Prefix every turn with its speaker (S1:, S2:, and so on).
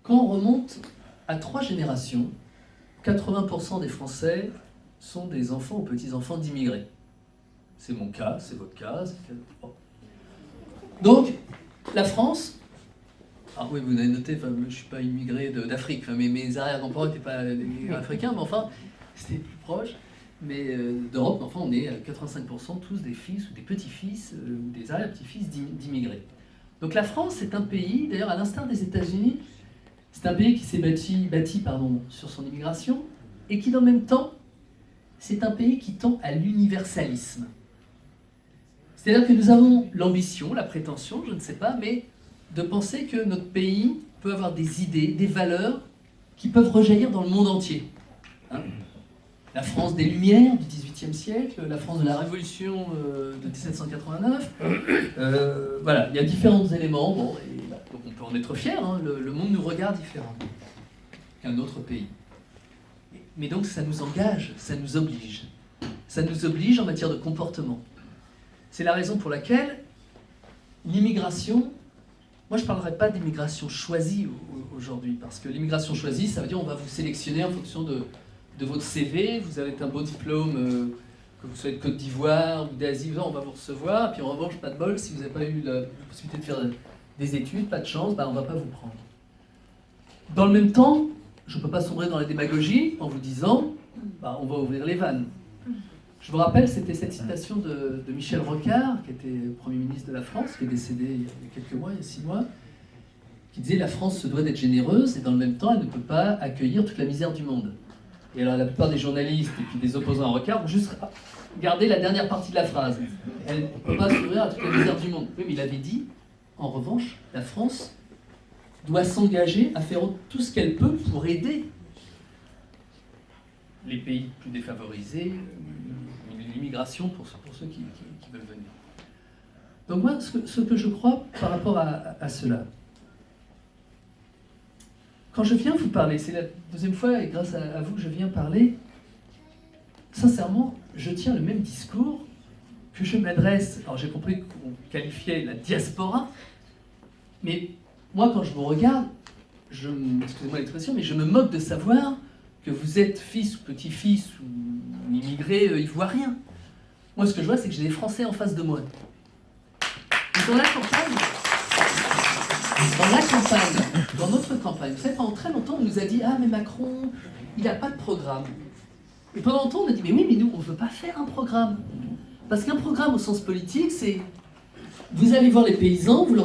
S1: Quand on remonte à 3 générations, 80% des Français sont des enfants ou petits-enfants d'immigrés. C'est mon cas, c'est votre cas. Donc, la France... Ah oui, vous avez noté, je ne suis pas immigré d'Afrique, mes arrière-grands-parents n'étaient pas africains, mais enfin, c'était plus proche. Mais d'Europe, enfin, on est à 85% tous des fils ou des petits-fils ou des arrière-petits-fils d'immigrés. Donc la France, c'est un pays, d'ailleurs à l'instar des États-Unis, c'est un pays qui s'est bâti sur son immigration et qui, dans le même temps, c'est un pays qui tend à l'universalisme. C'est-à-dire que nous avons l'ambition, la prétention, je ne sais pas, mais de penser que notre pays peut avoir des idées, des valeurs qui peuvent rejaillir dans le monde entier. Hein ? La France des Lumières du XVIIIe siècle, la France de la Révolution de 1789. Voilà, il y a différents éléments. Bon, et, donc on peut en être fier, hein, le monde nous regarde différemment qu'un autre pays. Mais donc ça nous engage, ça nous oblige. Ça nous oblige en matière de comportement. C'est la raison pour laquelle l'immigration, moi je ne parlerai pas d'immigration choisie aujourd'hui, parce que l'immigration choisie, ça veut dire on va vous sélectionner en fonction de votre CV, vous avez un beau diplôme, que vous soyez de Côte d'Ivoire ou d'Asie, on va vous recevoir, puis en revanche, pas de bol, si vous n'avez pas eu la possibilité de faire des études, pas de chance, on ne va pas vous prendre. Dans le même temps, je ne peux pas sombrer dans la démagogie en vous disant, on va ouvrir les vannes. Je vous rappelle, c'était cette citation de Michel Rocard, qui était Premier ministre de la France, qui est décédé il y a quelques mois, il y a 6 mois, qui disait « La France se doit d'être généreuse et dans le même temps, elle ne peut pas accueillir toute la misère du monde ». Et alors la plupart des journalistes et puis des opposants à Rocard vont juste garder la dernière partie de la phrase. Elle ne peut pas s'ouvrir à toute la misère du monde. Oui, mais il avait dit, en revanche, la France doit s'engager à faire tout ce qu'elle peut pour aider les pays plus défavorisés, l'immigration pour ceux qui veulent venir. Donc moi, ce que je crois par rapport à cela, quand je viens vous parler, c'est la deuxième fois, et grâce à vous que je viens parler, sincèrement, je tiens le même discours que je m'adresse. Alors j'ai compris qu'on qualifiait la diaspora, mais moi quand je vous regarde, excusez-moi l'expression, mais je me moque de savoir que vous êtes fils ou petit-fils ou immigré ivoirien. Moi ce que je vois, c'est que j'ai des Français en face de moi. Et dans la campagne, dans notre campagne, vous savez, pendant très longtemps, on nous a dit « Ah, mais Macron, il n'a pas de programme. » Et pendant longtemps, on a dit « Mais oui, mais nous, on ne veut pas faire un programme. » Parce qu'un programme au sens politique, c'est... Vous allez voir les paysans, vous leur